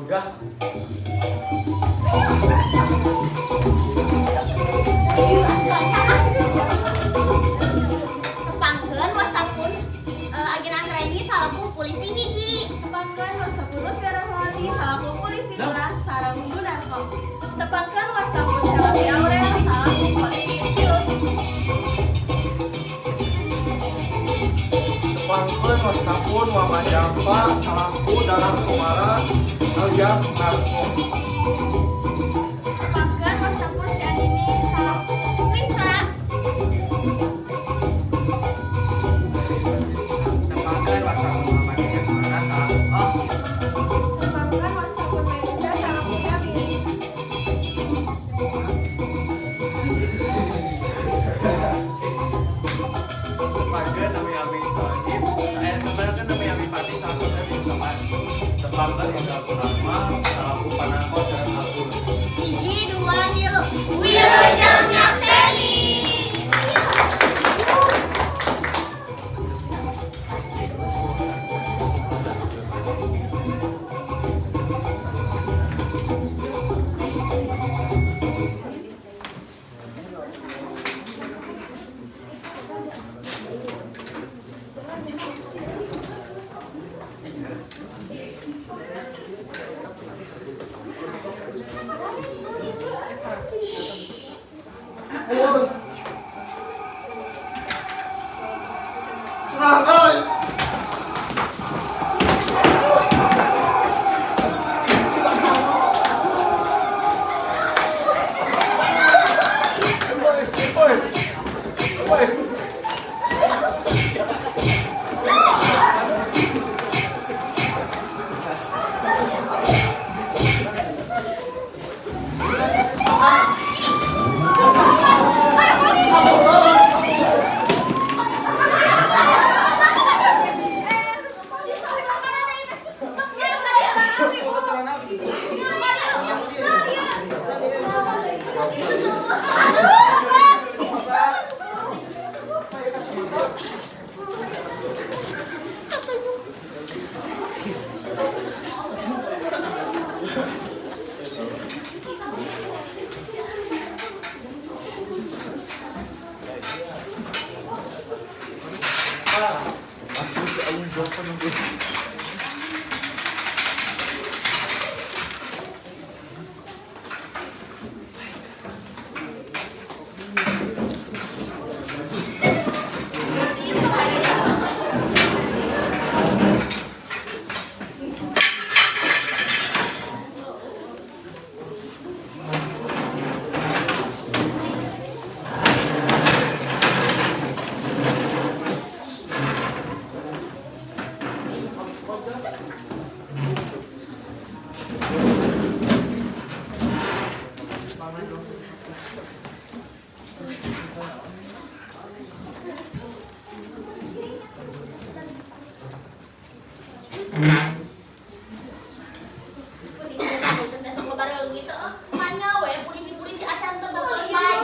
udah. Tepangkeun wasapun ageuna antreni salaku polisi hiji. Tepangkeun wasapunut garamawati salaku polisi dua sareng Gunarko. Tepangkeun wasapun Selvi Aurel salaku polisi tilu. Tepangkeun wastapun Muhammad Jampa salaku Dalang Kumara alias Narko. Tepangkeun wasapun si Andini salaku Lisa. Tepangkeun wasapun Muhammad Yasmana salaku Oki. Tepangkeun wasapun Melisa salaku Gabi. Tepangkeun nami Ami Sohib. Tepangkeun nami Ami Pati salaku Sabi Soman. Tepangkeun wasapun Akmal salaku Panako sareng Abdul. Hiji, dua, tilu. Wilujeng Nyakseni. Ayo. Serangga. Polisi-polisi acan teu bakal baik.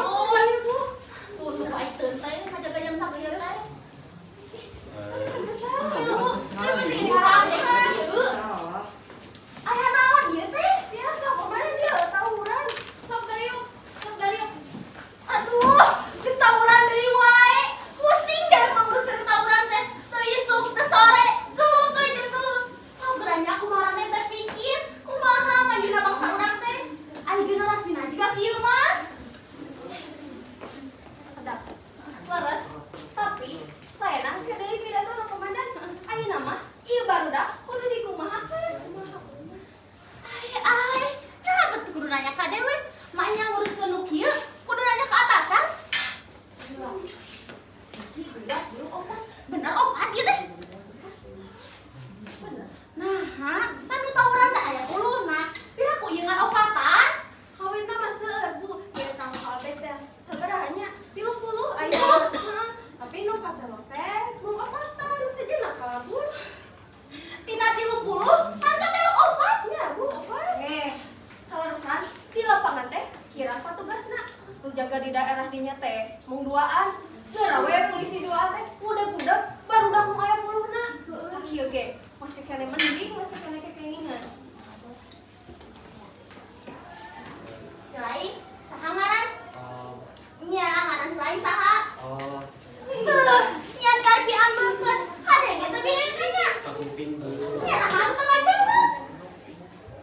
Tuh nu baik teu teh kajaga jam 9 teh. Aya naon ieu teh? Biasa kemarin dia tawuran. Sok dari yuk. Aduh, geus tawuran deui wae. Pusing deh ngurus tawuran teh. Teu isuk, teu sore, gelut teh jeung gelut. Sabaranya kumaha teh teh pikir, kumaha ngajuna bangsa urang teh. Ari generasina jiga kieu mah. Sedap. Leres. Tapi saya nang ke deui pidato na komandan. Ayeuna mah ieu barudak kudu dikumahakeun. Ai, nah betul kudu nanya ka dewe. Maknya nguruskeun nu kieu, kudu nanya ka atasan. Hiji budak jeung opat. Bener opat ieu teh. Nah, anu tawuran teh aya uluna. Piraku ieu ngan opatan? Kawin teh mah seueur, Bu. Ya tanggal abet teh. Sabaranya 30 aya. Tapi nu patelo teh mung opatan sejenak kalabur. Tina 30, angka teh opatnya, Bu. Opat. Kaleresan di lapangan teh kira patugasna nu jaga di daerah dinya teh mung duaan. Geura we polisi duaan teh budak-budak barudak nu aya puluna. Sakieu ge masih kene mending masih kene kekengingan. lain saha. Oh, Nyan kan diambilkeun. Hadenge teh bireungnya. kakuping. Nyan aku teh ngajaran.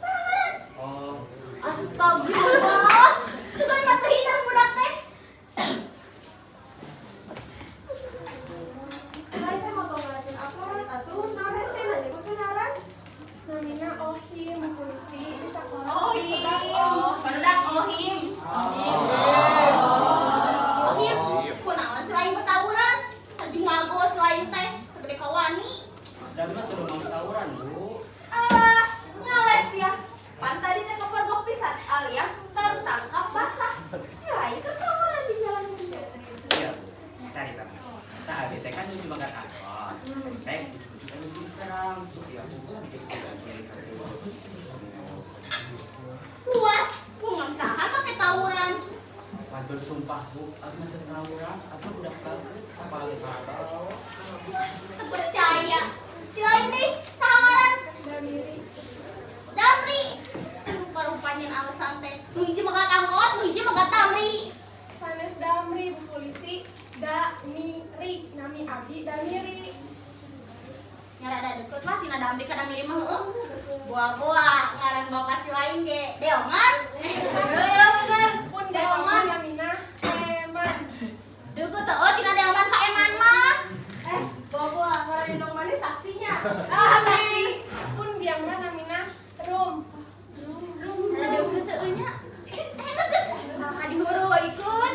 Saha? Oh, Astagfirullah. Sugan mah teh hidang budak teh. Saya teh mau ngelakuin apa? Atuh, naon sih nanya ku kenaran? Namina Ohim, polisi di sekolah. Ohim. Barudak Ohim. Ohim, kunaon selain petawuran? Sajungago selain teh segede kawani. dan mah teu mau tawuran, Bu. Ngales ya. Pan tadi teh kepegok pisan alias tertangkap basah. Selain ketawuran di jalan gede. Iya, Bu. Cari kan. Nah, abi teh kan cuma gak angkot. Teh diskusi kan di sekarang. Ya, Bu, bikin jalan kiri ke Bu. Luas, kumaha saha make tawuran? Matur sumpah, Bu, aku mah teu tawuran, aku udah kaget sapale kadal. Teu percaya. Silain deh, saha ngaran? Damiri. Damri. Rupa-rupanya alasan teh. Nu hiji megat angkot, nu hiji megat Damri. Sanes Damri, Bu polisi. Damiri, nami Abi Damiri. Nyarada deket lah tina Damri ka Damiri mah heueuh. Buah-buah ngaran bapak si lain ge. Delman. Ya bener. Pun Delman namina Eman. Deukeut teh tina Delman ka Eman mah. Buah-buah ngaran indung manis taksinya. Taksi. Pun biangna namina Rum. Ada deukeut teh nya. Geus geus. Ka dihuru ikut.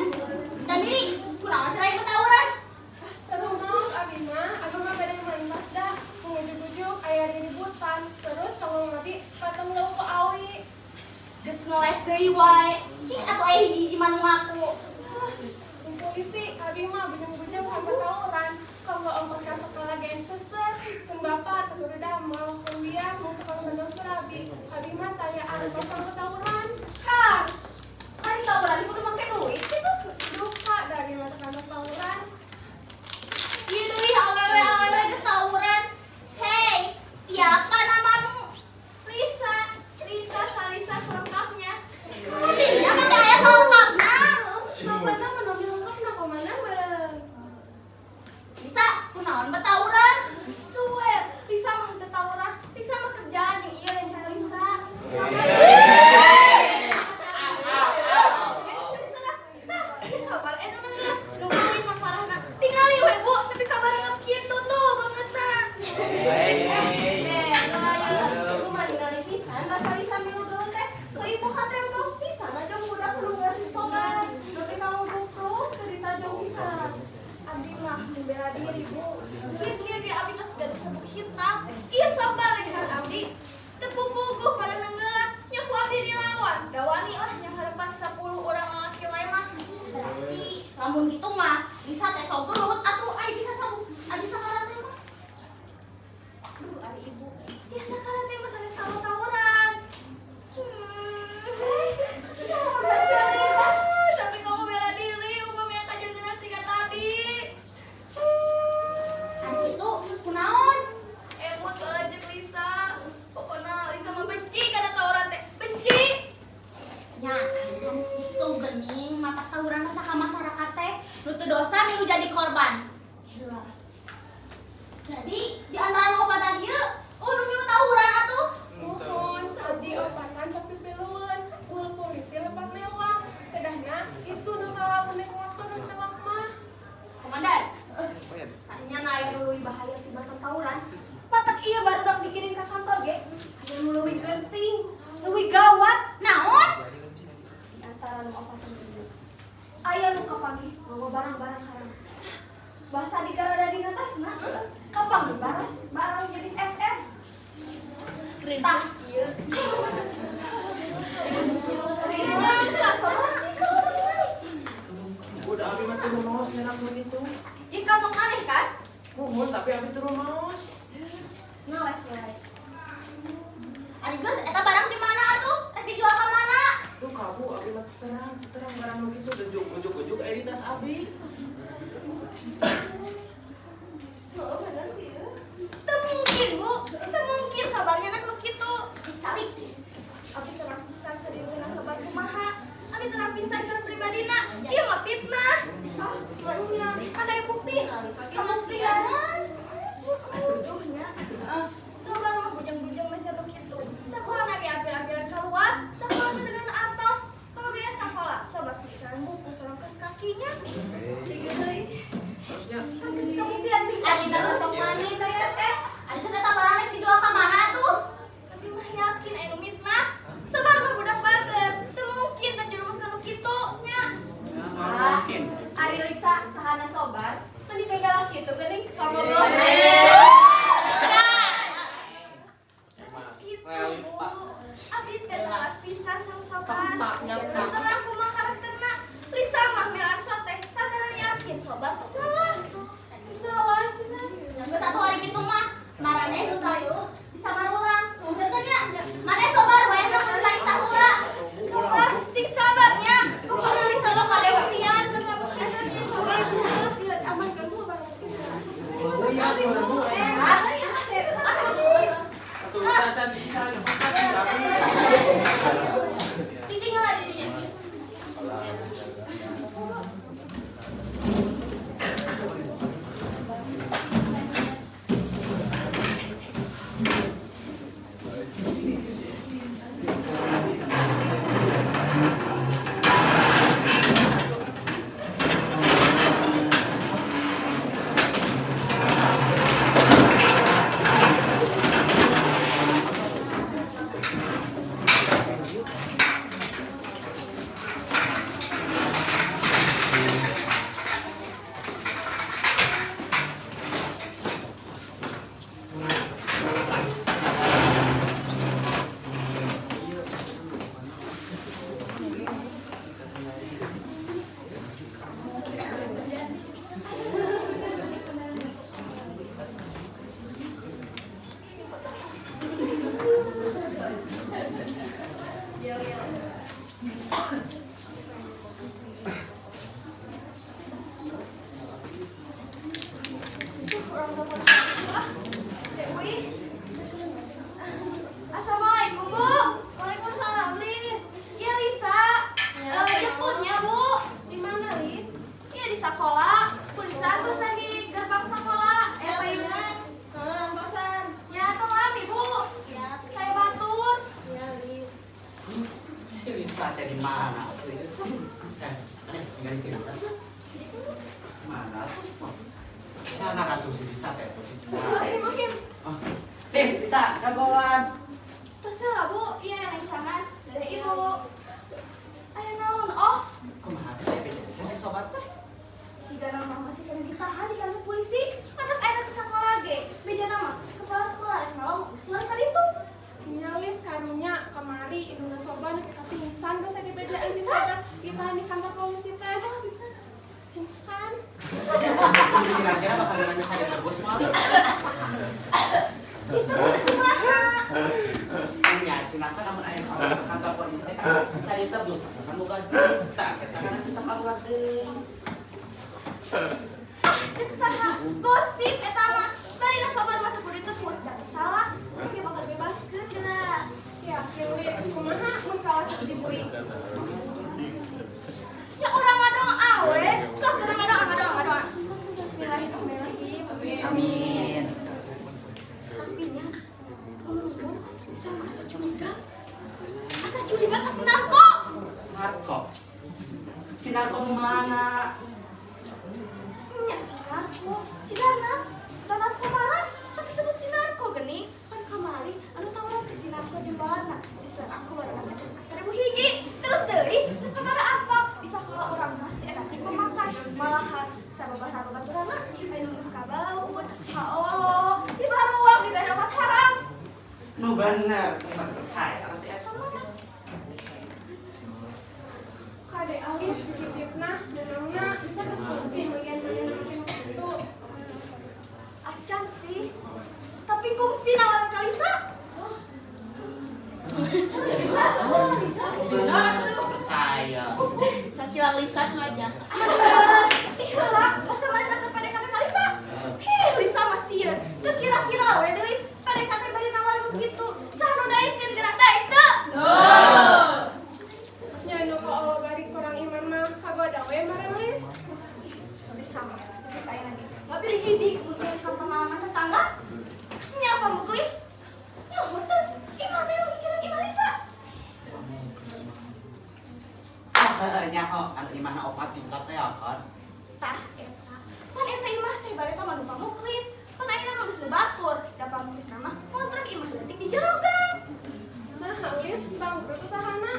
Damiri, kunaon selain petawuran? Terus abi mah beda main Mazda. Mengujuk-ujuk aya riributan. Terus tanggung abi pateng leuh ku awi. Geus ngeles deui wae. Cing atuh aya hiji-hiji manu ngaku. Bu polisi, abi mah bujang-bujang sampai tawuran. Kalau ongkos ka sekolah geng seser, kun bapak tegur damel, kun dia mau tukang bener abi. Abi mah tayaan pasang tawuran. Hah. Hari tawuran kudu make duit gitu. Lupa dari mata kantor tawuran. Ieu deui awewe geus tawuran. Hei, siapa namamu? Lisa, Lisa Salisa selengkapnya. Dia mah teh aya lengkapna. Maksudnya menambil lengkap na kemana bareng? Bisa kunaon betawuran? Suwe, Lisa mah teu tawuran. Lisa mah kerjaan yang iya dan cara Lisa. Sabar, nungguin mah parahna. Tingali we Bu, tapi kabarnya kitu tuh bangetna. Aku mah ningali pisan, bahasa lisan milu teh. Ke ibu hatem tuh pisan aja budak lu ngasih soman. Nanti kamu dukruk, dari tajam pisan. Abdi mah membela diri, Bu. Dia abi tas garis satu hitam. Iya sabar rekan abdi. Tepuk puguh pada nenggelan. Nyaku abdi dilawan. Dawani lah yang harapan 10 orang lelaki lain mah. Berarti lamun gitu mah bisa teh sok gelut atuh ai bisa sabuk. Abi sakaran teh mah. Aduh, ari ibu. Dia sekarang teh mah sanes tawuran. Tapi kamu bela diri, upamanya kajantenan siga tadi. Ari kitu kunaon? Emot kalau jeung Lisa. Pokoknya Lisa mah benci kada tawuran teh. Benci. Ya, itu gening mata tawuran masa ka masyarakat teh nu teu dosa nu jadi korban. Heula. Jadi di antara opatan ieu nu nyuruh tawuran atuh. Mohon, tadi opatan tapi piluan. Ulah polisi lepat lewat. Kedahna itu nu kalamun naik motor nu tewak mah. Komandan. Sanya naik leuwih bahaya tibatan tawuran. Patak iya baru dak dikirim ke kantor ge. Aya nu leuwih genting, leuwih gawat. Naon? Di antara nu opat ieu. Aya nu kapanggih bawa barang-barang haram. Bahasa digarada di atasna. Kapanggih baras barang jenis SS. Tah ieu. Ka sorang sih Udah abi mah teu maos nyerak nu kitu. Ieu kantong maneh kan? Nuhun tapi abi teu maos. Ngales wae. Ari geus eta barang di mana atuh? Rek dijual ka mana? Tuh kamu abi mah terang barang nu kitu dan ujuk-ujuk aya di tas abi. Oh, bener sih. Teu mungkin, Bu. Teu mungkin sabarnya anak nu kitu. Calik. Abi tenang pisan sadieuna sabar kumaha. Abi tenang pisan kana pribadina. Ieu mah fitnah. Ah, Kamu belum? Gitu, Bu. Abdi teh salah pisan sang sobat. Terang kumaha karakterna. Lisa mah melan sote. Tataran yakin sobat teh salah. Salah cenah. Geus satu hari kitu mah marane nu kayu bisa marulang. Udah kan ya? Mane sobar we nu cari tahula. Sobat sing sabarnya. Pokoknya Lisa lo kalewatian karena bukannya sobat. Biar aman kan Bu barang kita. Cici ngalah didinya. Assalamualaikum, Bu. Waalaikumsalam, Lis. Iya, Lisa. Jemputnya, Bu. Di mana, Lis? Iya, di sekolah. Bu Lisa terus di gerbang sekolah. Payungan. Bosan. Ya, tong lami, Bu. Ya, Saya batur. ya, Lis. Si Lisa jadi mana? Aneh, tinggal si Lisa. Mana tuh? Ya anak atuh si Lisa teh tuh. Makin. Lisa, kagoan. Terserah, Bu. Iya, yang cangan. Dari Ibu. Ayo naon? Oh, Kumaha teh saya beda. Teh sobat teh. si Gana mah masih kena ditahan di kantor polisi. Mantap ayeuna teh sakola ge. Beja nama kepala sekolah rek malam selain kali itu. Nyalis karunya kemari induna soban tapi pingsan geus di bedaan si sobat ditahan di kantor polisi teh. Pingsan. Kira-kira bakal nanya saya tebus mah. Itu mah kumaha? Nya cenah kan namun aya kantor polisi teh bisa ditebus asalkan bukan kita kita kan bisa kaluar deui. Cek saha gosip eta mah. Barina sobat mah teu kudu ditebus da salah. Dia bakal bebaskeun geura. Yakin Lis, kumaha mun kalah terus dibui. Ya orang ngadong awe, sok geura ngadong. Bismillahirrahmanirrahim. Amin. Tapi nya bisa merasa curiga. Asa curiga ka si narko. Narko. Si narko mana? Ya si narko, si Dana kemarin sampai sebut si narko geni kan kamari anu tawaran ke si narko jembalana bisa aku barang seribu hiji terus deui terus kamara apa bisa kalau orang masih eta teh pemakan malahan sababaraha baturana anu geus kabalaut ha Allah di baruang di beda obat haram Nu bener, bukan percaya ka si eta mah. Kade alis disipitna nenangna bisa geus polisi bagian-bagian itu. acan sih tapi kungsi nawaran Kalisa Bisa tuh percaya. Sacilang lisan aja. ih heula masa mana nak PDKT Kalisa ih Lisa mah sieun teu kira-kira we deui PDKT bari nawaran kitu saha nu daekeun gerak daek teu Nya nu ka Allah bari kurang iman mah kagoda we marang Lis. bisa mah kita ayeuna ge nggak pilih hidik mungkin ka pengalaman tetangga nya apa mukli nya bener imah memang pikiran imah Lisa Nya anu imahna opat tingkat teh kan. tah eta pan eta imah teh bari teh manu pamuklis pan ayeuna mah geus nu batur da pamuklis nama kontrak imah leutik di jero gang Nah, Lis bangkrut usahana.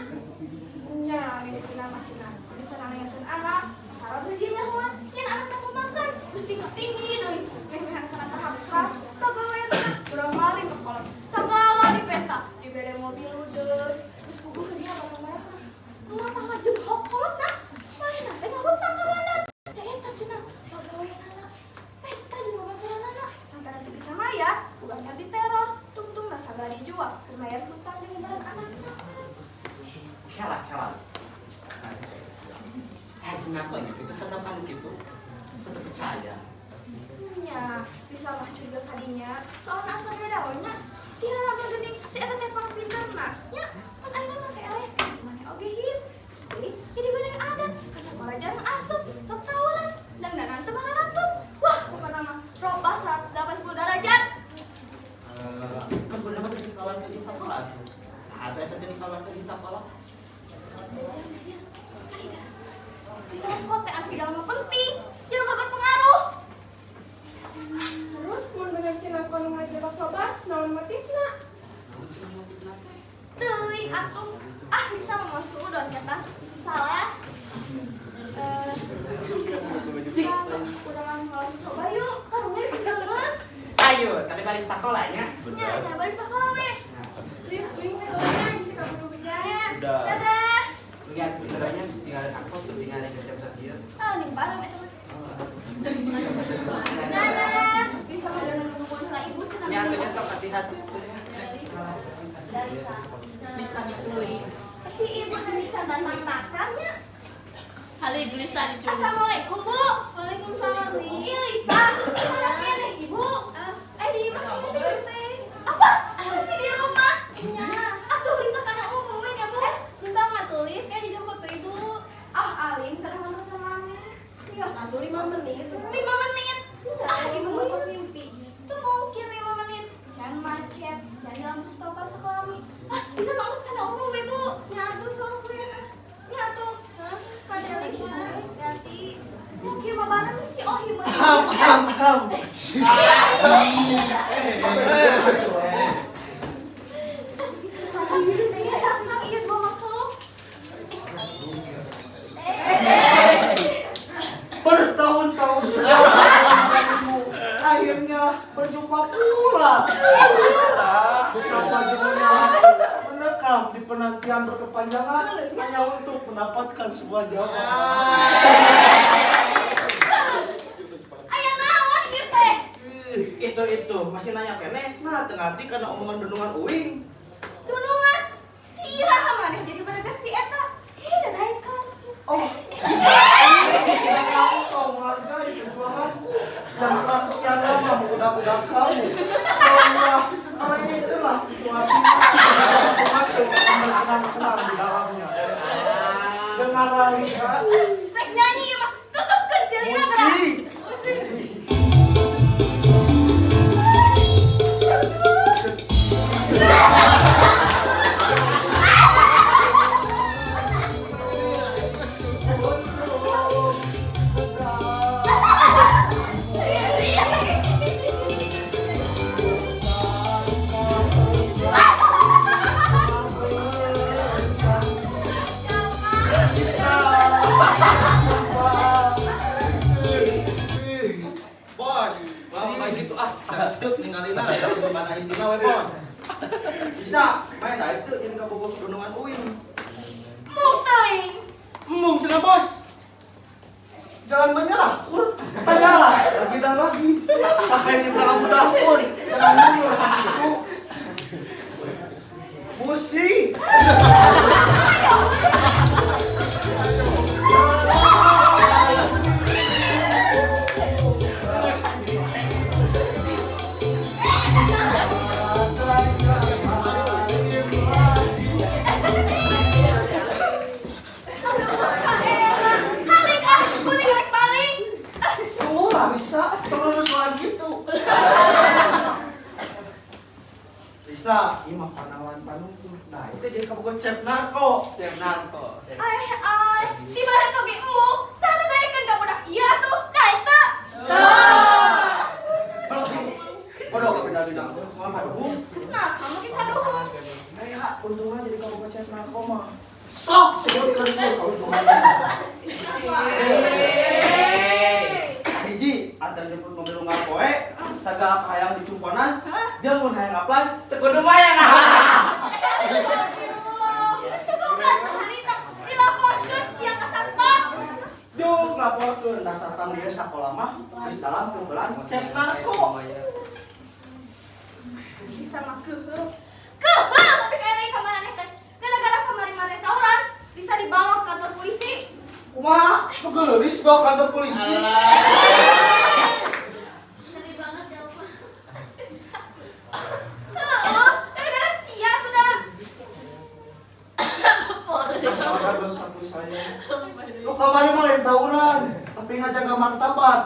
nya ini nama cenah bisa nanyakeun anak cara beli mah yen anak mau makan geus tingkat tinggi deui meh percaya. Ya, bisa mah juga kadinya. Soalnya asal bedaonya, tidak lama gini si eta teh pang pinterna. Ya, kan ayeuna mah teh eleh. Mana oge hip. Jadi gue yang adat, kata orang jarang asup, sok tawaran, dan teu mana rantut. Wah, pokoknya mah robah 180 derajat. Kan bener mah geus dikawarkeun di sakola tuh. Nah, atuh eta teh dikawarkeun di sakola. Si Rokot teh anak jalma penting, jalma berpengaruh. Terus mun bener si Nako nu ngajebak sobat, naon motifna? Namun cina motifna teh. Teuing atuh, bisa mah suudon kata salah. Udah malam coba yuk, karunya sih teman. Ayo, tapi balik sakolanya. Ya, balik sekolah wes. Please, uing teh urang si kaburu bijaya. Udah. Dadah. Lihat benerannya mesti tinggalin angkot, tuh tinggalin jam-jam dia. Nih parah eta mah. Dadah. Bisa mah dengan hubungan sama ibu cenah. Ini atunya sok hati-hati. Bisa diculik. Si ibu tadi candan makannya. Kali bisa diculik. Assalamualaikum, Bu. Waalaikumsalam, Li. Iya, Lisa. Mana kene, Ibu? Di mana kene teh? Apa? Masih di rumah? Iya. Atuh Lisa kana umumnya, Bu. Entah nggak tulis, kayak dijemput tuh ibu. Alim kadang mana sama Ami. Iya, 5 menit. 5 menit. Ibu masuk mimpi. Itu mungkin 5 menit. Jangan macet, jangan lampu stopan sekolah Mi. Bisa bangus kana umum, Ibu. Nyatu sama gue. Nyatu. Sadar lagi. Ganti. Mungkin babaran si Ohi mah. Makasih teh ya, Kang Ieu bawa makhluk. Bertahun-tahun sekarang akhirnya berjumpa pula. Betapa jadinya menekam di penantian berkepanjangan hanya untuk mendapatkan sebuah jawaban. Aya naon ieu teh? Itu masih nanya kene. Nah, tengah hati karena omongan dendungan uing. Dunungan. Iraha maneh jadi pada si eta. Dadaek kan si. Oh, tidak kamu kau menghargai perjuanganku yang telah sekian lama menggoda-goda kamu. Bahwa orang ini telah itu hati masuk dan bersenang-senang di dalamnya. Dengarlah Lisa. Rek nyanyi ieu mah tutupkeun ceulina geura. Musik. Bos, mau kayak gitu sabit ninggalin lah, terus gimana intinya we bos. Bisa, main dah itu jadi kabogor dendungan uing. Mung teuing. Emung cenah bos. Jangan menyerah, Kur. Tanyalah lagi dan lagi sampai kita kamu dapur. Jangan mundur satu. Musik. Halik ah, kuning rek paling. Tunggu lah, bisa. Terus lagi tuh. Bisa, ini mah panawan panungku. Nah, itu jadi kabogor cep narko. Cep narko. Di mana toge emu? Sana daekeun ka budak ieu tuh. Daek teu? Kodok ke beda-beda. Sama duhung. Nah, kamu kita duhung. Nah ya, untungnya jadi kabogor cep narko mah. Sok sebut lagi kau Hiji, antar jemput mobil lunga poe, sagala hayang dicumponan, jeung mun hayang ngaplan, teu kudu mayang. Sugan harita dilaporkeun siang ka satpam. Yuk laporkeun dasar tamu ieu sakola mah geus dalam keubelan cek narko. Bisa mah keuheul. Keuheul tapi kayak ka maneh teh. Gara-gara kamari maneh tawuran bisa dibawa ke kantor polisi. Kumaha? Gelis bawa kantor polisi.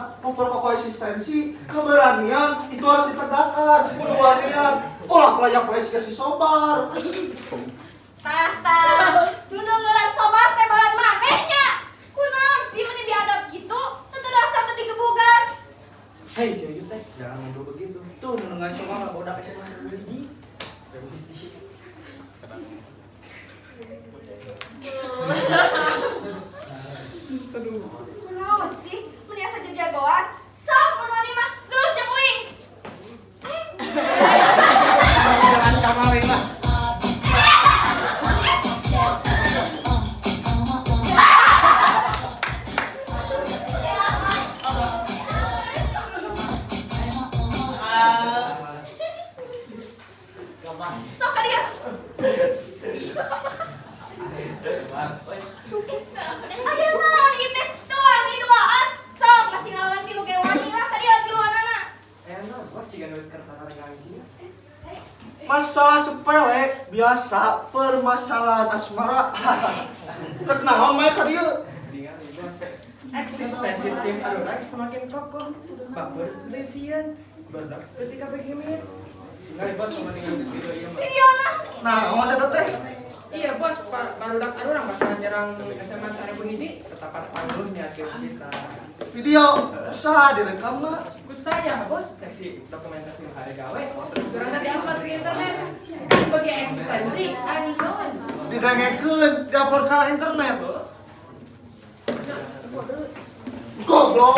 ingat, ukur konsistensi, keberanian itu harus ditegakkan. Kudu wanian, ulah pelayak si kasih sobar. Tah, dulu ngeran sobat teh bahan manehnya. Kunaon sih meni biadab gitu? Itu rasa penting kebugar. Hei Jayu teh, jangan ngobrol begitu. Tuh nunungan semua nggak udah kesana biji. Kunaon sih? Meni asa jagoan. Sok mun mah geus jeung uing. Jangan kamarin lah. Sok ka dia. Ayo naon ieu teh? Tuang di duaan. Sok masih ngalawan tilu ge wani lah ka dia tiluanana. Bos juga nulis kertas gaji. Masalah sepele biasa permasalahan asmara. Rek naon mah ka dieu? Eksistensi tim adonan semakin kokoh. Baper lesian. Badak ketika begini. Nggak bos sama nih video iya mah. Videona. Naon eta teh? Iya bos, barudak aduh masalah nyerang SMA Seribu Hiji tetap pangluhnya kita. Video usaha direkamna. Ku saya bos, seksi dokumentasi hari gawe. Terus sekarang Di-upload ke internet. Bagi eksistensi, ayo. Didengekeun, diupload ka internet. Goblok.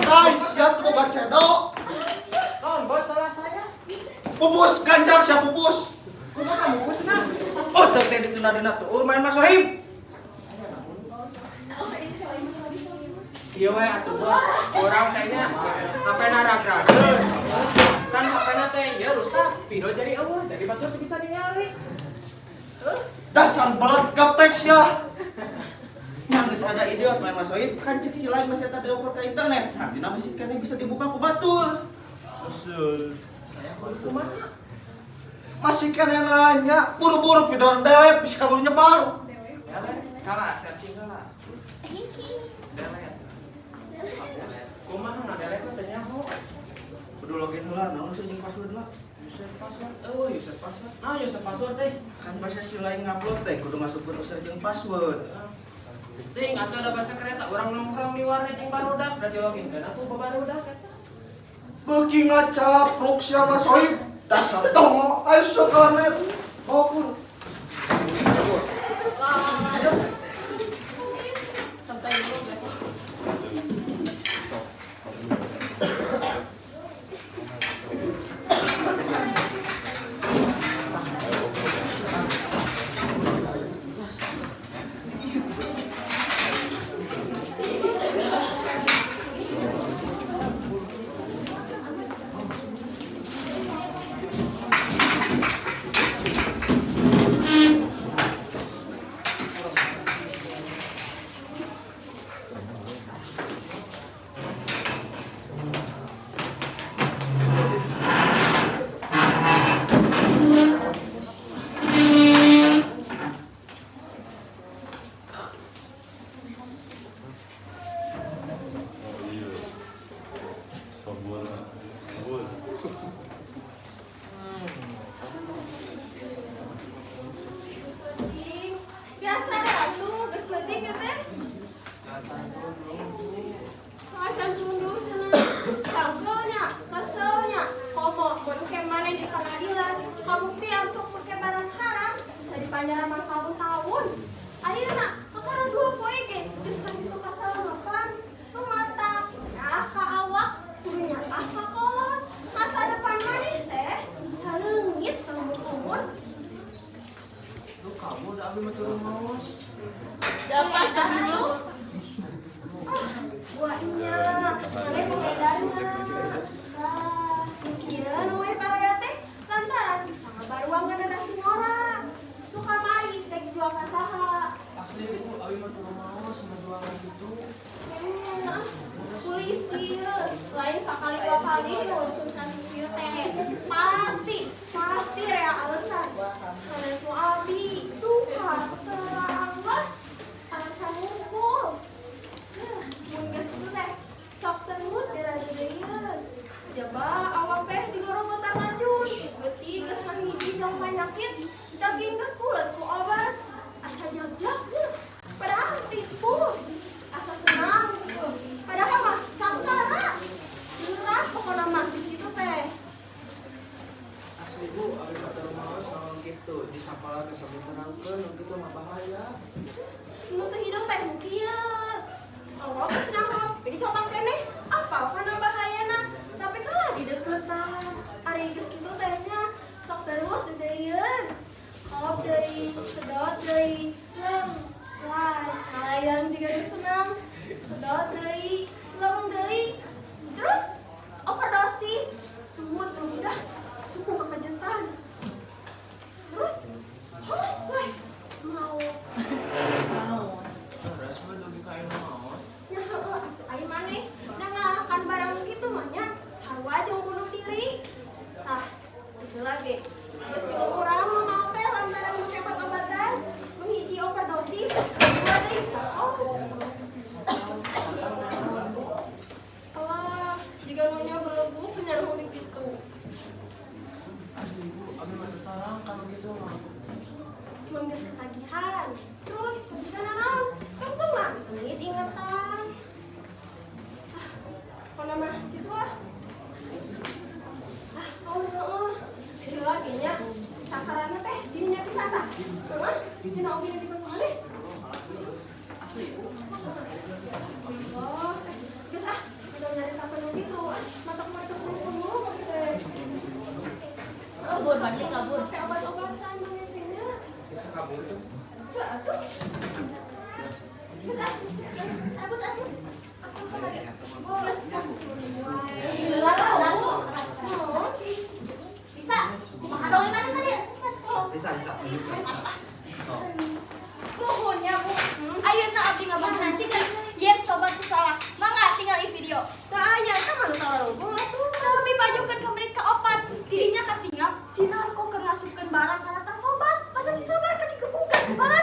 Guys, siap tuh baca cedok. non bos salah saya. Pupus ganjar siap pupus. Kumaha bos nah? Oh, teh ditunda-tunda tuh main Mas Sohib. Iya we atuh bos. Orang kayaknya HP-na ragrageun. Kan HP-na teh ya rusak, video jadi eueuh, jadi batur teu bisa ningali. Dasar balat gaptek ya. Yang geus ada idiot main Mas Sohib kan cek si lain masih tadi oper ke internet. Nah, dina bisi kene bisa dibuka ku batur. Usul. Saya kumaha? Masih kena nanya, buru-buru video delete bisa kabur nyebar. Kalah searching kalah. Delete. Kumaha ngadelete teh nyaho? Kudu login heula, naon sih jeung passwordna? User password. Oh, user password. Nah, user password teh. Kan bahasa si lain ngupload teh kudu masukkeun user jeung password. Ting, atuh ada bahasa kereta, orang nongkrong di warnet yang barudak, berarti login kan aku barudak eta. Beuki ngacapruk sia Mas Sohib. Dasar dongo, ayo sokanet. Okur. Biasa dah tuh, geus penting ya teh. Acan dulu sana. Kagelnya, keselnya. Komo, mun ke mana di pengadilan, kabuktian sok make barang haram, bisa dipanjara mah tahun-tahun. Ayeuna, sakarang 2 poe ge geus sakitu kasalahan. Nu mata, nah ka awak, kudu nyatah ka kolot. Masa depan maneh teh bisa leungit seumur-umur. Lu kamu udah abis mah turun maos. Dapat dulu. Buahnya, mana pengedarnya. Nah, ieu nu we bahaya teh lantaran bisa ngabaruang generasi ngora. Nu kamari rek jual ka saha? Asli itu abis mah turun maos sama jualan gitu. Polisi lain sekali 2 kali urusan kieu teh. Pasti rea alasan. Sanes nu abi suka Allah alasan ngumpul. Mun geus kitu teh sok teu di sekolah teh sambil terangkeun gitu mah bahaya. Nu teh hidung teh kieu. Allah teh cenah jadi copang keneh. Apa kana bahayana? Tapi kalau di deketan, ari geus kitu teh nya sok terus dedeuyeun. Kop deui, sedot deui, leng. Wah, kalian juga senang. Sedot deui, leng deui. Terus overdosis, sumut udah suku kekejutan. Terus hos we mau Rasma lagi kain naon? nya heueuh atuh ai maneh da ngalakan barang kitu mah nya sarua jeung bunuh diri. Tah, itu lagi. Geus kitu urang mah mau teh lantaran make obat-obatan, menghiji overdosis, dua deui sakoh. Oh, jika nunya beleguk nya heuning kitu. Asli ibu, abi mah tertarang kalau gitu mah. Mun geus ketagihan, terus bisa naon? Tentu mah ngeut ingatan. Pona mah kitu lah. Oh, itu lagi nya. Sasaranna teh dirinya pisan tah. Heeh, dina oge di maneh. Asli ibu. Oh, geus udah nyari kapan gitu. Matok-matok dulu teh. Kabur, Badli, kabur. Pakai obat-obatan manehnya. Bisa kabur tuh. Enggak atuh. Abus. Aku kan lagi. Bos. Heula lagu. Oh, sih. Bisa. Kumaha dongeng tadi tadi? Bisa. Nuhunnya Bu. Ayeuna abdi ngabantuan cikeun yen sobat salah. Mangga tinggal di video. Teu aya sama nu tahu. Coba mipajukeun ka mereka opat. Dirinya katinggal si narko keur ngasupkeun barang kana tas sobat. Masa si sobat keur dikebukan kumaha?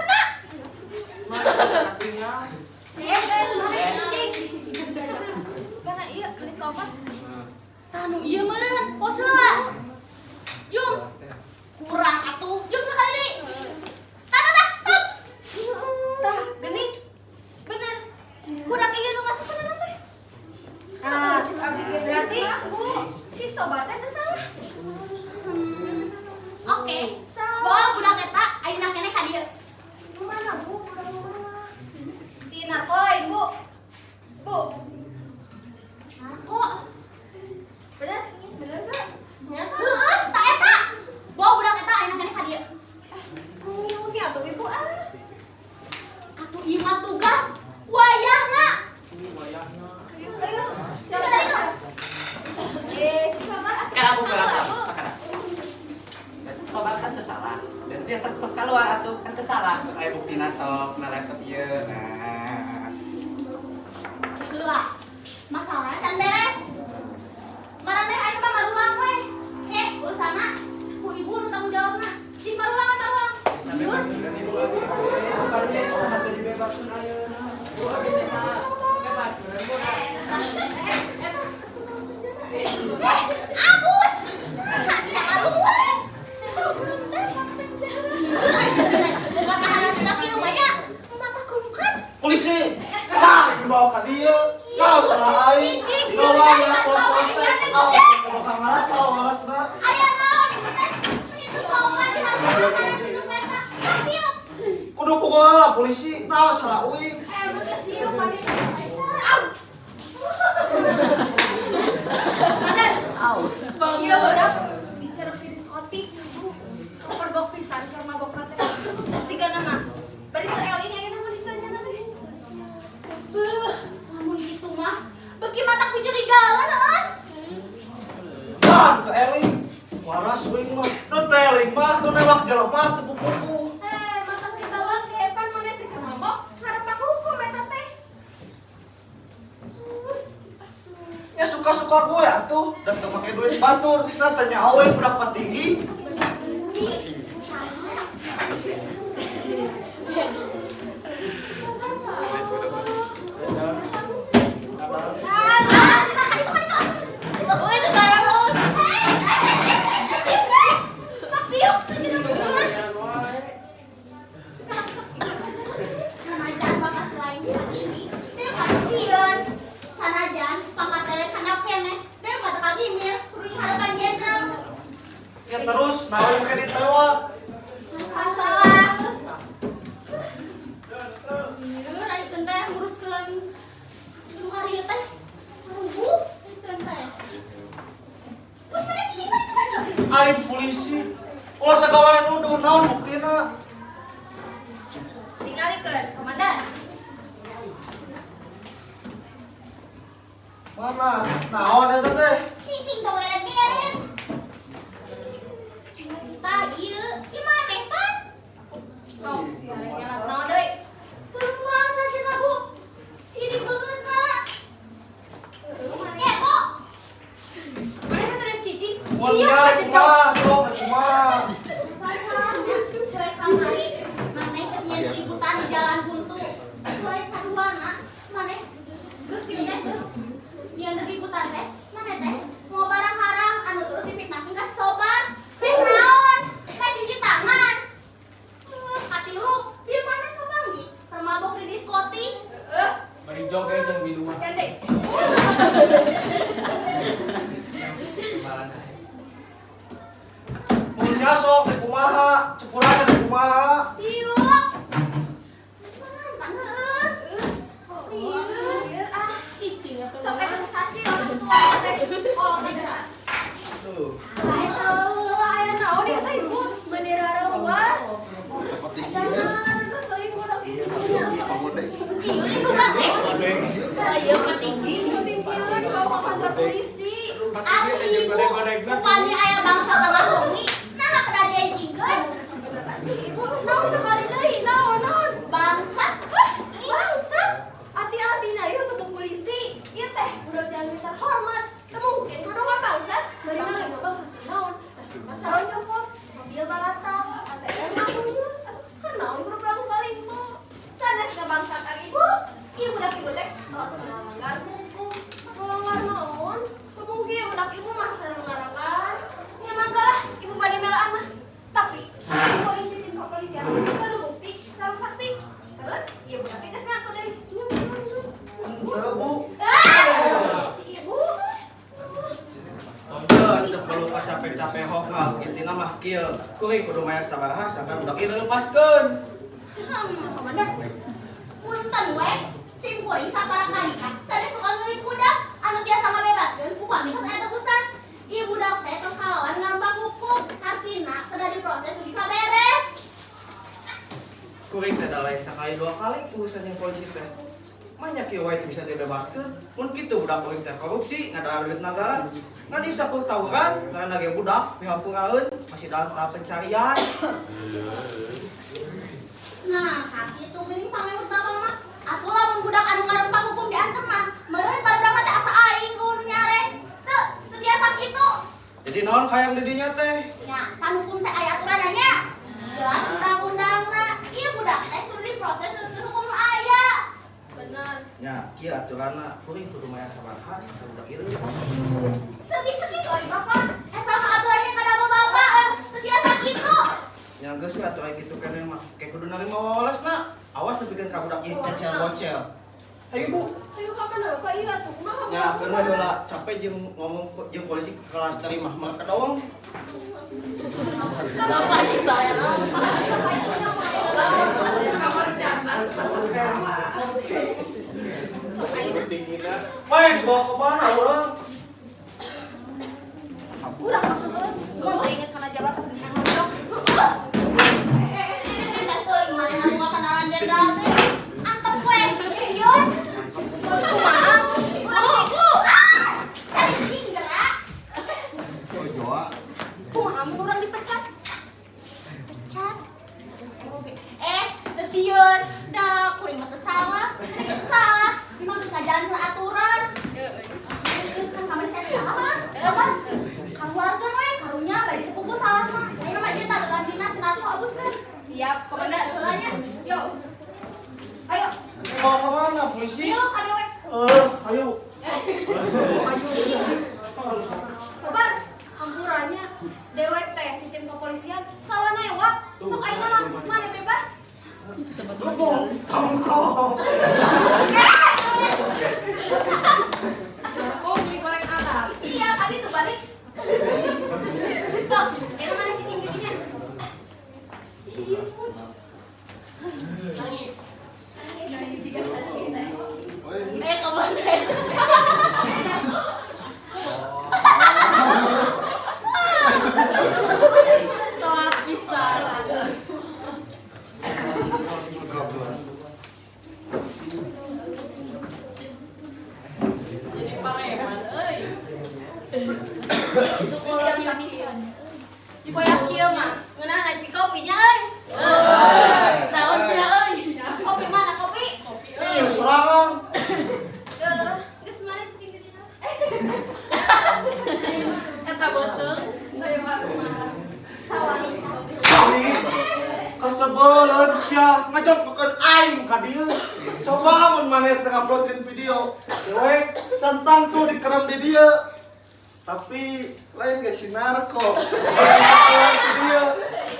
Mana artinya? Mana cicing. Karena iya kali ka opat. Tanu ieu meureun, pose lah. Jum, kurang atuh. Jum sakali deui. Tah. Tah, geuning. Bener. Budak ieu nu ngasupkeun naon teh? Nah, Berarti Bu, si sobatnya teh salah. Oke. Bawa budak eta ayeuna keneh ka dieu. Mana Bu? Budak mana? Si narko lain Bu. Bu, Narko. bener? Bener gak? Heueuh, tak eta. Bawa budak eta ayeuna keneh ka dieu. Mungkin atuh ibu Atuh ieu mah tugas wayahna. Ini wayahna. Ayo. Siapa tadi tuh? Si Samar atuh. Kalabu Bu. sekarang. Sobat kan teu salah. Dan dia tos keluar atuh kan teu salah. Terus aya buktina sok na laptop ieu. Nah. Heula. Masalahnya can beres. Maraneh aya mah marulang we. He, urusana ku ibu nu tanggung jawabna. Di marulang. Bisa bebas sudah ibu lagi. Bukan bisa atau dibebasin ayeuna. Bu abi teh salah. Bebas sudah ibu. Abus. Tidak alung we. Buat tahanan sikap ieu mah ya. Mata kerumukan. Polisi! Nah, dibawa ka dia. Kau salah aing. Bawa ya polsek. Awas kalau kang ngarasa awalasna. Aya naon ieu teh? Itu sopan di mana situ peta. Tiup. Kudu pukul polisi. Nah, salah uing. bekas dieu pade. Bener. Iya budak dicerep di diskotik. Pergok pisan keur mabok teh. Sigana mah. Bari teu eling ayeuna mah ditanya teh. Beuh, lamun kitu mah beuki mata kucurigaan heuh. San, teu eling. Waras uing mah. Nu teu eling mah, nu newak jelema teu kupu-kupu. Mata kita wae pan maneh teh keur mabok, harap hukum eta teh. Ya suka-suka gue atuh. Dan teu make duit batur. Nah, tanya awe berapa tinggi. Oh, itu barang lo. Sok tiup. Sanajan bakas lain ini, dia kada sieun. Sanajan pangkat teh handap keneh, dia kada kagimir, kudu harapan jenderal. Ya terus, nah yang kayak ditewak. Aing polisi. Ulah sagawae nuduh naon buktina? Tingalikeun, komandan. Mana? Naon eta teh? Cicing dong yang biarin. Tah ieu, di mana Pan? Sok, si arek nyalat naon deui? Belum masa sih Bu. Sini banget lah. Kok? Mana teh teu cicing? Mun Iya, nyari jedog. kumaha sok kumaha. Masalahnya, proyek kamari, mana kesinian liputan di jalan buntu. Proyek kaduana, mana? Gus pieu teh, Gus. Yang liputan teh, mana teh? Mau barang haram, anu terus dipitnah enggak sobar. Naon? Kan cuci tangan. Katilu, di mana tuh Banggi? Permabok di diskotik. Bari joget yang biduan. Gandeng. Gimana? Mun nya sok kumaha? Cepurana kumaha? Iuk. Mantan heuh. Lieur ah. Cicing atuh. Sok eta saksi orang tua teh. Kolot teh geus. Tuh. Aya tahu, aya naon ieu teh Ibu? Bendera rewas. Jangan, itu tuh Ibu udah ini. Ini udah teh. Ayo patinggi. Ketinggian di bawah kantor polisi. Patinggi aja Ibu, goreng-goreng. upami aya bangsa tengah bumi. Nah, kada dia jingkeun. Ibu, naon sekali deui, naon. Bangsa. Bangsa. Hati-hati na ieu sebut polisi. Ieu teh udah jangan terhormat. Teu mungkin kudu mah bangsa. Bari na ieu bangsa naon. Masalah sopot, mobil balata, ATM lakunya. Kan naon kudu pelaku paling Bu. Sanes kebangsaan ibu. Ibu dak ibu teh tos ngalanggar hukum. Melanggar naon? Mungkin budak ibu mah sareng ngarakan. Ya manggalah ibu bade melaan mah. Tapi polisi tim kepolisian kudu bukti sareng saksi. Terus ibu dak geus ngaku deui. Henteu Bu. Si ibu. Terus teu perlu capek-capek hokal, intina mah kieu. Kuring kudu mayak sabaraha sampai budak ieu lepaskeun. Komandan. Punten we, sim kuring sabaraha kali kan. Sanes tukang ngeulik budak anu biasa ngabebaskeun upami geus aya tebusan. Ieu budak teh tos kalawan ngarembak hukum. Artina kedah diproses uji kaberes. Kuring teh da lain sakali dua kali urusan yang polisi teh. Banyak kieu wae bisa dibebaskeun. Mun kitu budak kuring teh korupsi, ngadar duit negara. Ngan disapur tawuran, karena ge budak pihapuraeun masih dalam tahap pencarian. Nah, sakitu geuning pangemut bapak mah. Atuh lamun budak anu ngarembak hukum diancem mah, meureun barudak mah teh asa aing kudu nyare. Teu biasa kitu. Jadi naon hayang di dinya teh? Ya, kan hukum teh aya aturannya. Jelas undang-undangna. Ieu budak teh kudu diproses untuk hukum nu aya. Bener. Nya, kieu aturanna kuring kudu mayak sabaraha sampai budak ieu leupas. Teu bisa kitu ai bapak. Eta mah aturannya kada bapak. Teu biasa kitu. Nya geus we atuh aya kitu keneh mah. Kayak kudu narima wawalesna. Awas nepikeun ka budak ieu cecel-bocel. Ayo Bu. Ayo ka mana? Ka ieu atuh kumaha? Nya keun we heula capek jeung ngomong jeung polisi ke kelas terima mereka doang. Bapak di bayaran. Main bawa ke mana urang? Urang mah heuh. Mun teu inget kana jabatan bener mondok. Eta teuing maneh anu kenalan jenderal teh. Antep we. Ieu. Kumaha? Urang Anjing gerak. kumaha mun urang dipecat? Cat. Teu sieun. Da kuring mah teu salah. Kuring teu salah. Memang geus ngajalan aturan. Kan kamari teh salah. Coba. Keluarkeun we karunya bari sepupu salah mah. Ayo mah ieu tah gantina sinatu abuskeun. Siap, komandan. Ulanya. Yo. Ayo, Bawa ke mana polisi? tilu ka dewek. Ayo. Sobar, hampurannya dewek teh di tim kepolisian salah newak. Sok ayeuna mah mana bebas. Kamu kau. Iya, tadi tuh balik. Sok, ayeuna mana cicing bijinya? Nangis. Komandan. Itu jam sakit. Poyak kieu mah, ngeunah naci kopinya euy. Naon cenah euy? Kopi mana kopi? Iya, serangan. Geus mane sing dina. Eta beuteung, teu mah. Tawali kopi. Sari, kesebelan sia ngajak aing ka dieu. Coba mun maneh teu uploadin video. Dewe centang tuh dikerem di dieu. Tapi lain ge si narko. Bisa keluar ke dieu.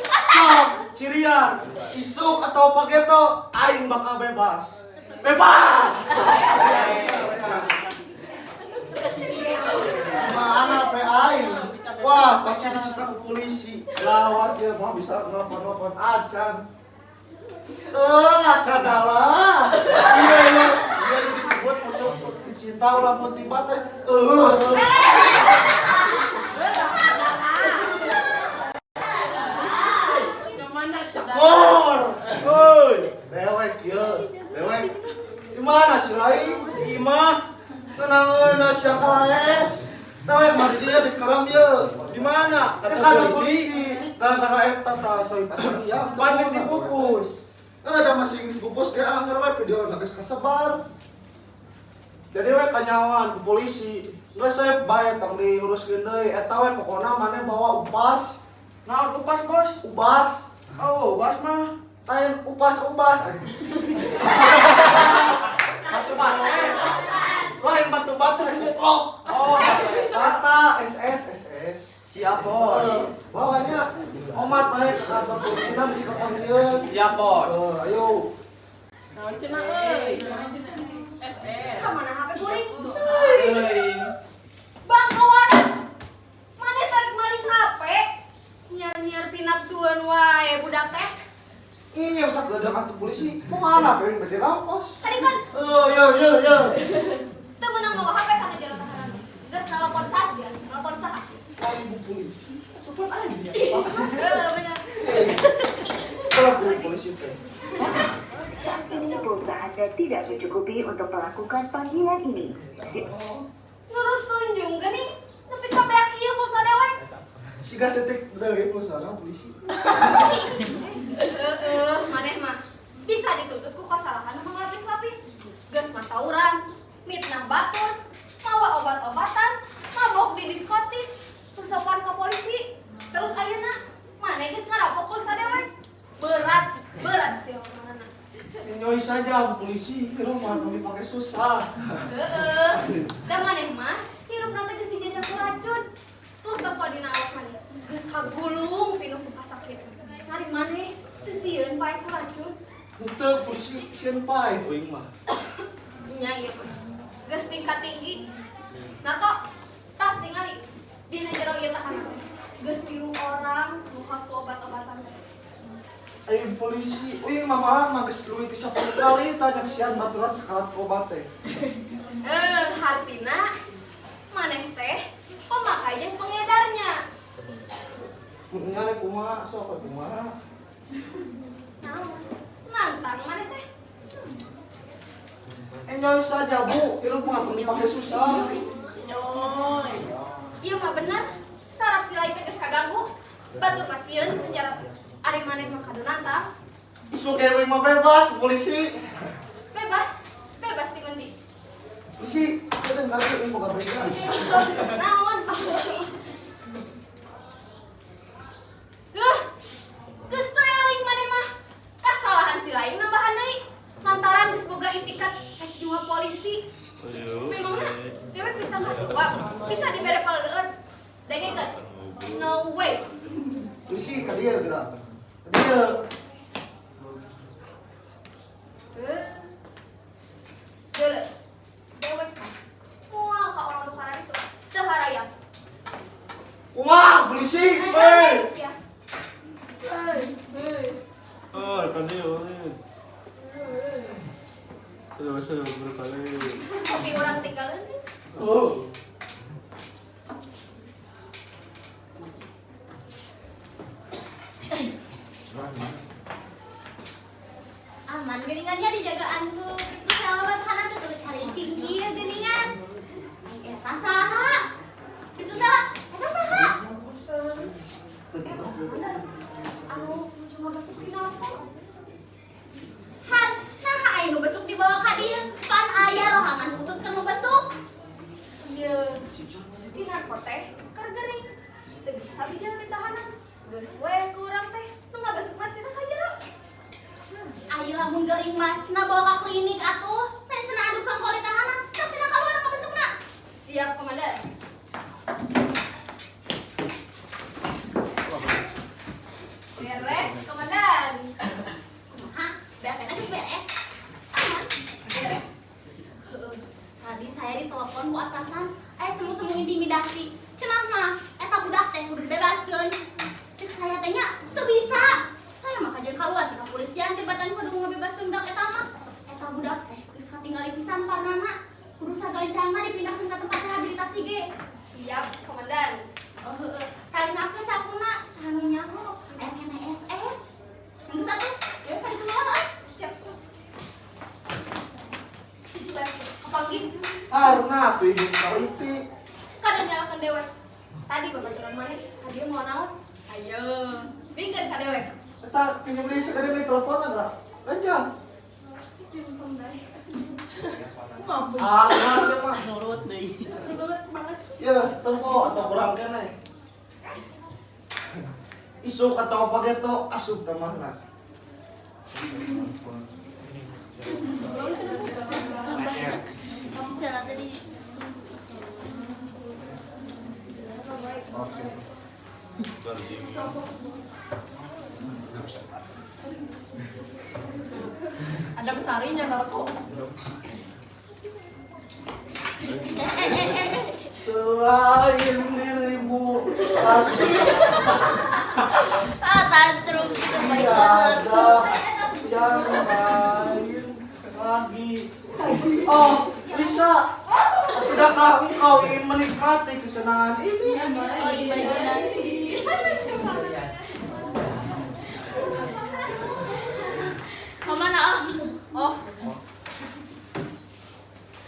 Sok, cirian, isuk atau pageto, aing bakal bebas. Bebas! Mana pe aing? Wah, pasti disita ke polisi. Gawat ya, mah bisa nelpon-nelpon acan. Kadalah. Iya disebut pocong dicinta ulah pun tiba teh. Cekor. Hoi, dewek ieu. Dewek. Di mana si lain? Imah, Tenang sia KS. Dewek mah di dieu dikerem ieu. di mana? Kata Kata polisi. polisi. Gara-gara eta tah soal ya. Pan geus dipupus. Ada masih Inggris bupus dia anger we video geus kasebar. Jadi we kanyawan ke polisi. Geus saya bae tong diuruskeun deui. Eta we pokona maneh bawa upas. Naon kupas, Bos? Ubas. Oh, bas mah. Lain upas. Satu bate. Lain batu batu. Oh, kata SS. Siap, Bos. Bawanya omat bae ke kantor polisi na bisi kepolisian. Siap, Bos. Ayo. Naon cenah euy? SS. Ka mana HP kuring? Euy. Bang kawan. Mane tarik maling HP? Nyar-nyar pinapsuan wae budak teh. Iya, usah belajar kantor polisi. Mau mana pengen baca rampos? Tadi kan Yo. teu meunang bawa HP kana jalan tahanan. Geus nelpon sas ya, nelpon saha? Ibu polisi. Tepat aja. Bener. Kalau ibu polisi teh. Ini pulsa Anda tidak mencukupi untuk melakukan panggilan ini. Lurus tunjung geuning nepi ka beak ieu pulsa dewek. Siga setik dari pulsa polisi. Maneh mah bisa dituntut ku kasalahan nu lapis-lapis. Geus mah tawuran, mitnah batur, mawa obat-obatan, mabok di diskotik, tusopan ka polisi. Terus ayeuna maneh geus ngarampok pulsa dewek. Berat sih omonganna. Enjoy saja polisi ke rumah kami pakai susah. Da maneh mah hirup nanti geus dijajah ku racun. Tuh teu dina awak maneh. Geus kagulung pinuh ku kasakit. Hari maneh teu sieun pae ku racun. Itu polisi senpai poing mah. Nya ieu mah. Geus tingkat tinggi. Narko, tah tingali. Dina jero ieu tahanan. Geus tiru orang nu khas ku obat-obatan. Ayo polisi, uing mamaran mah geus luwih ke 10 kali tanya sian baturan sekalat obat teh. Hartina maneh teh pemakai jeung pengedarnya. Nyare kumaha sok kumaha. Naon? Nantang maneh teh. Enjoy saja Bu, hirup mah teu pakai susah. Ieu mah bener. Sarap si lain teh geus kaganggu. Batur mah sieun penjara. Ari maneh mah kadu nantang. Isu kewe mah bebas polisi. Bebas di mendi. Polisi, kita nggak ini mau bebas. Naon? Geus teu eling maneh mah. Kasalahan si lain nambahan deui. Lantaran geus boga itikat S2 polisi. Memangna dewek bisa ngasuap, bisa dibere paleueun. Dengekeun. No way. Polisi ka dia gerak. Dia Geuleuh. Dewek mah moal ka orang tukaran itu. Teu harayang. kumaha polisi? Hei. Ya. Oh, tadi euy. Saya berkali. Kopi urang tinggalin. Oh. Aman geuningannya dijagaanku. Itu salaman tahanan teh cari cinggi ya geuningan. Eta saha? Itu Sinar teh keur gering. Teu bisa bijil di tahanan. Geus we ku urang teh nu ngabasukna kita ka jero. Ayo lamun gering mah, cenah bawa ka klinik atuh. Lain cenah aduk songkol di tahanan. Sok cenah kaluar ngabesukna. Siap, Komandan. Beres, Komandan. Hah? Beres geus beres. Aman. Beres. Tadi saya ditelepon ku atasan, semu-semu intimidasi. Cenah mah, eta budak teh kudu dibebaskeun. Cek saya teh nya teu bisa. Saya mah kajian kaluar ti kepolisian tibatan kudu ngabebaskeun budak eta mah. Eta budak teh geus katinggali pisan parnana. Kudu sagancangna dipindahkeun ka tempat rehabilitasi ge. Siap, Komandan. Kalinakeun sakuna sanu nyaho SNSS. Minggu satu, ya ka dikeluar. Siap. Dispersi. Kepanggih. Karena tuh hidup politik. Kada nyalakan dewe. Tadi babaturan maneh, hadir mau naon? Ayo, bikin ka dewe. Kita pinjam beli sekali beli teleponan lah. Lanjang. Ah, mas mah. Nurut deh. Ya, tempo atau kurang kene. Isuk atau apa gitu asup tamahna. Sisi syarat tadi. Oke. Ada besarinya narko. Selain dirimu kasih Tantrum gitu baik banget. ada yang lain lagi. Oh, bisa. Tidakkah engkau ingin menikmati kesenangan ini? Oh, imajinasi. Kemana ah? Oh,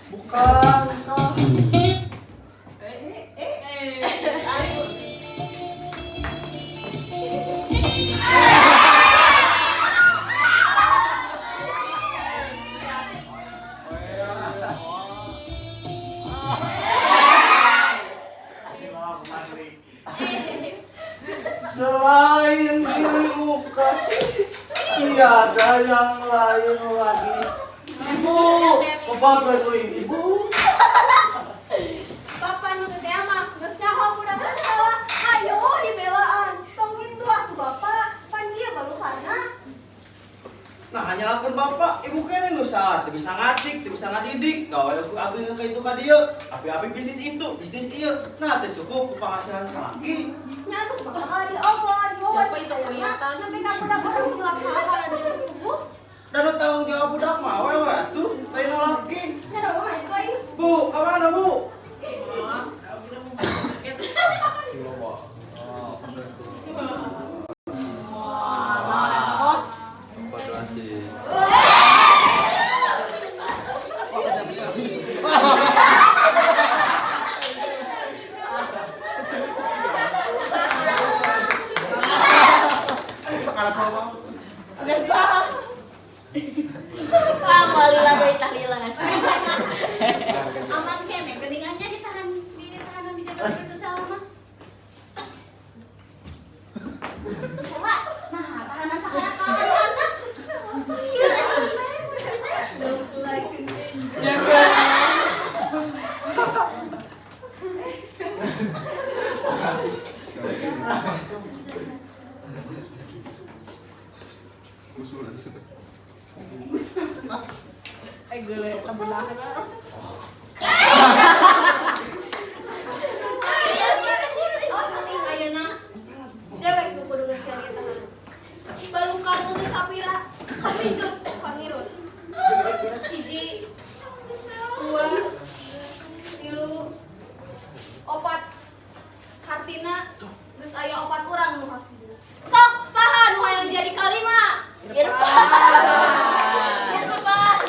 Bukankah selain dirimu kasih tiada yang lain lagi? Ibu, bapak itu ibu. Papa nu teh mah geus nyaho budak salah. Ayo dibelaan. Tong itu atuh Bapak. Pan dia baluhanna. Nah, hanya lakukan bapak, ibu kene nu saat teu bisa ngacik, teu bisa ngadidik, gawe aku abdi ka itu ka dieu, api-api bisnis itu, bisnis ieu. Nah, teu cukup ku penghasilan salaki. Nya tuh bakal diogoh, dibawa itu kelihatan. Sampai ka budak orang cilaka kana di tubuh. Dan nu tanggung jawab budak mah awewe atuh, lain laki. Nya da mah itu ais. Bu, ka mana, Bu? Ah, malila deui tahlilan. Aman kene geningannya ditahan di jaga itu selama. Salah. Nah, tahanan sakara kawan anak. Look like an angel. Ayeuna dewek nu kudu geus kali tahan. Balukar utus sapira kapijut pangirut. Hiji, dua, tilu, opat. Kartina geus aya opat urang nu haseuh. Sok saha nu hayang jadi kalima? Irfan. Irfan.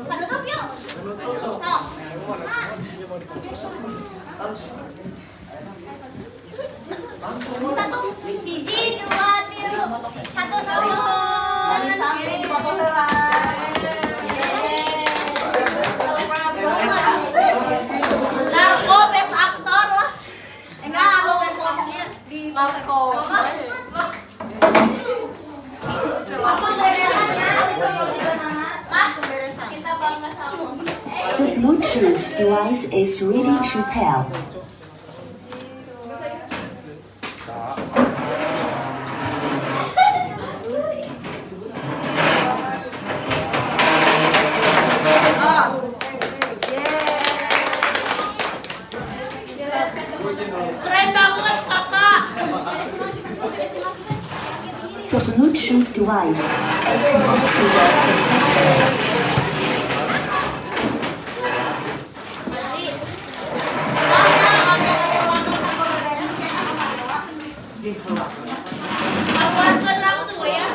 Panutup yuk. Sok. Nah. Satu, hiji, dua, tilu. Satu nuhun. Sampai di foto Narko best aktor lah. Enggak, aku fotonya di Narko. apa beresannya? Langsung beresan. Kita bangga sama. The Bluetooth device is ready to pair. Keren banget kakak. The Bluetooth device is connected successfully. Keluarkan langsung ya.